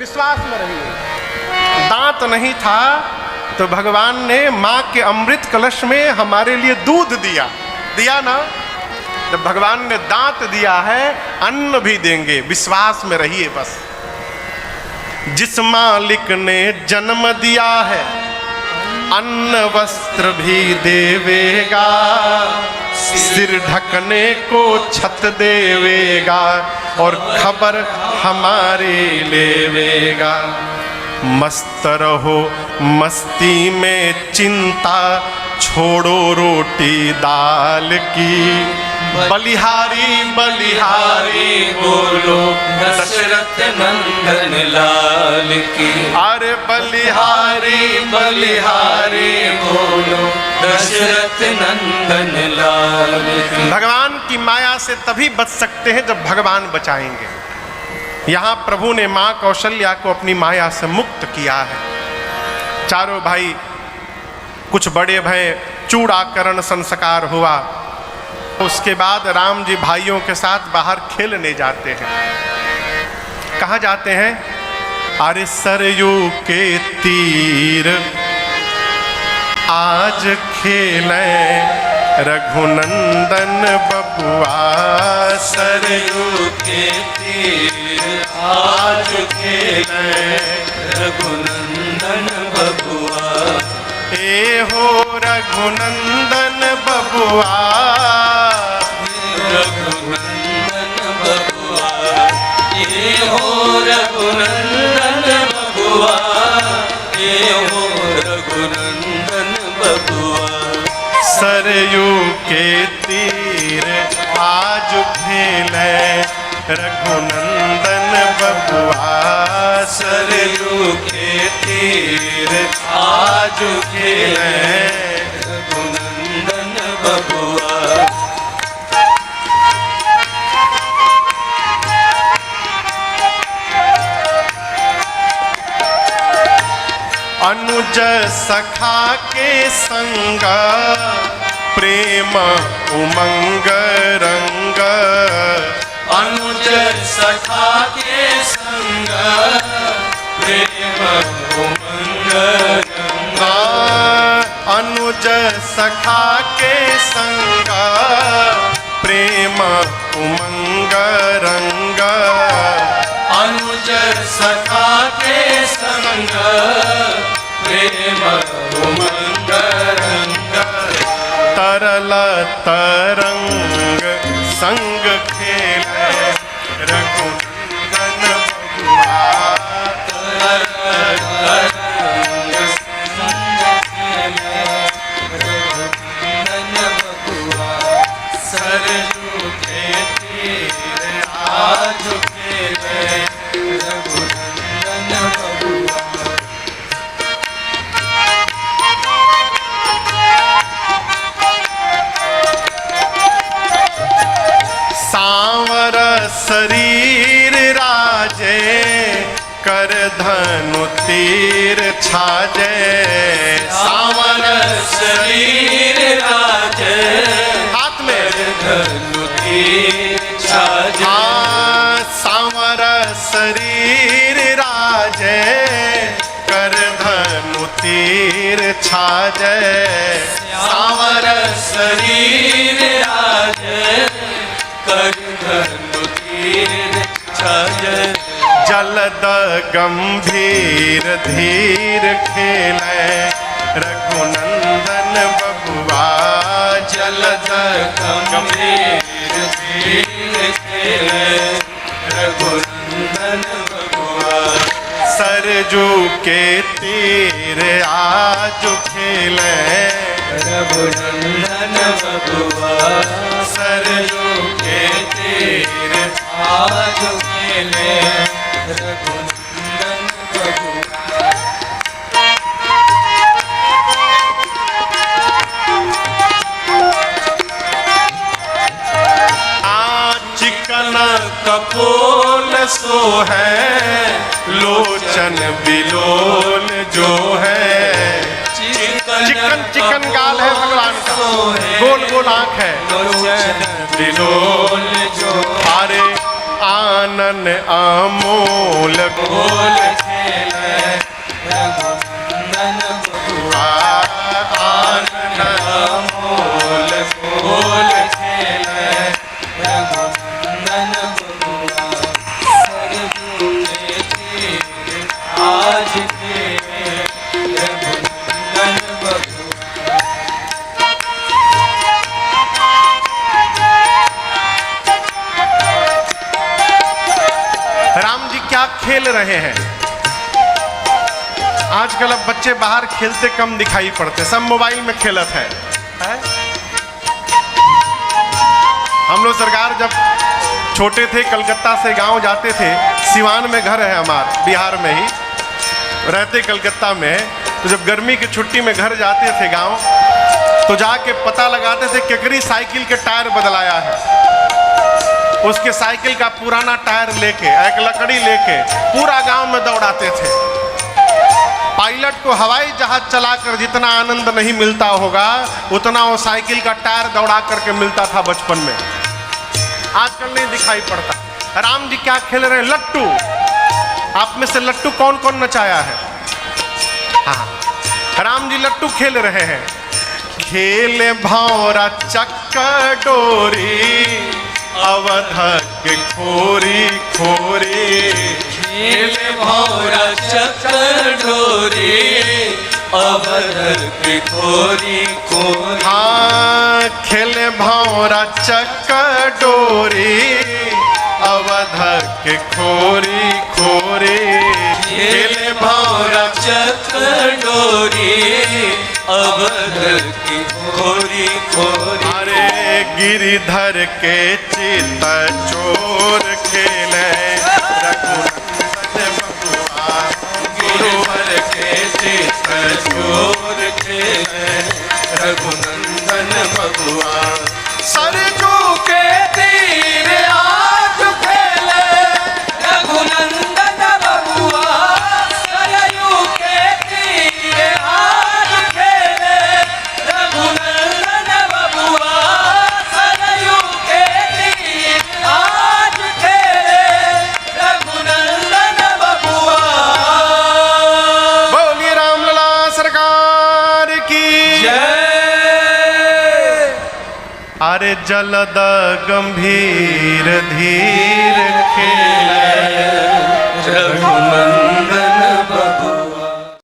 विश्वास में रहिए। दांत नहीं था तो भगवान ने माँ के अमृत कलश में हमारे लिए दूध दिया ना। जब भगवान ने दांत दिया है, अन्न भी देंगे। विश्वास में रहिए बस। जिस मालिक ने जन्म दिया है, अन्न वस्त्र भी देवेगा, सिर ढकने को छत देवेगा और खबर हमारी लेवेगा। मस्त रहो मस्ती में चिंता, छोड़ो रोटी दाल की। बलिहारी बलिहारी बोलो दशरथ नंदन लाल की। अरे बलिहारी बलिहारी बोलो दशरथ नंदन लाल की। भगवान की माया से तभी बच सकते हैं जब भगवान बचाएंगे। यहाँ प्रभु ने माँ कौशल्या को अपनी माया से मुक्त किया है। चारों भाई, कुछ बड़े भय, चूड़ाकरण संस्कार हुआ। उसके बाद राम जी भाइयों के साथ बाहर खेलने जाते हैं। कहाँ जाते हैं? अरे सरयू के तीर आज खेलें रघुनंदन बबुआ। सरयू के तीर आज खेलें रघुनंदन बबुआ। ए हो रघुनंदन बबुआ, रघुनंदन बबुआ। ये हो रघुनंदन बबुआ, ये हो रघुनंदन बबुआ। सरयू के तीर आज खेले रघुनंदन बबुआ। सरयू के तीर आज खेले रघुनंदन बबुआ। अनुज सखा के संग प्रेम उमंग रंग। अनुज सखा के संग प्रेम उमंग रंग। अनुज सखा के संग प्रेम उमंग रंग। अनुज सखा के संग प्रेम उमंग रंग। तरल तरंग संग खेले रघुनंदन बबुआ। तरंग संग खेले रघुनंदन बबुआ। सरयू के तीर आज खेले रघुनंदन बबुआ। सांवर शरीर राजे, कर धनु तीर छाजे। सांवर शरीर राजे, हाथ में धनु तीर छाजे। सांवर शरीर राजे, कर धनु तीर छाजे। सांवर शरीर राजे, कर धनु तीर छाजे। जलद गंभीर धीर खेले रघुनंदन बबुआ। जलद गंभीर धीर खेले रघुनंदन बबुआ। सरजू के तीर आज खेले रघुनंदन बबुआ। सरजू के तीर आज खेले रघुनंदन बबुआ। चिकन कपोल सो है, लोचन बिलोल जो है। चिकन चिकन गाल है भगवान का, गोल गोल आंख है। लोचन बिलोल जो। अरे आनन अमोल बोल रहे हैं। आजकल अब बच्चे बाहर खेलते कम दिखाई पड़ते, सब मोबाइल में खेलत है? हम लोग सरकार जब छोटे थे कलकत्ता से गांव जाते थे, सिवान में घर है हमारे, बिहार में ही रहते कलकत्ता में। तो जब गर्मी की छुट्टी में घर जाते थे गांव, तो जाके पता लगाते थे केकरी साइकिल के टायर बदलाया है। उसके साइकिल का पुराना टायर लेके, एक लकड़ी लेके पूरा गांव में दौड़ाते थे। पायलट को हवाई जहाज चलाकर जितना आनंद नहीं मिलता होगा, उतना वो साइकिल का टायर दौड़ा करके मिलता था बचपन में। आजकल नहीं दिखाई पड़ता। राम जी क्या खेल रहे हैं? लट्टू। आप में से लट्टू कौन कौन नचाया है? हाँ, राम जी लट्टू खेल रहे हैं। खेले भौरा चक्कर डोरी, अवध के खोरी खोरी। खेले भौरा चक्कर डोरी, अवध के खोरी खोरी। हाँ, खेले भौरा चक्कर डोरी, अवध के खोरी खोरी। खेले भौरा चक्कर डोरी, अवध की खोरी खोरी। अरे गिरिधर के चित चोर खेले, रघुनंदन बबुआ। गिरिधर के चित चोर खेले, रघुनंदन बबुआ। सरजू के तीर आज खेले, रघुनंदन बबुआ। सरयू के तीर आज खेले, रघुनंदन बबुआ। सरयू के तीर आज खेले, रघुनंदन बबुआ। बोलिए रामलला सरकार की जय। अरे जलद गंभीर धीर खेले, रघुनंदन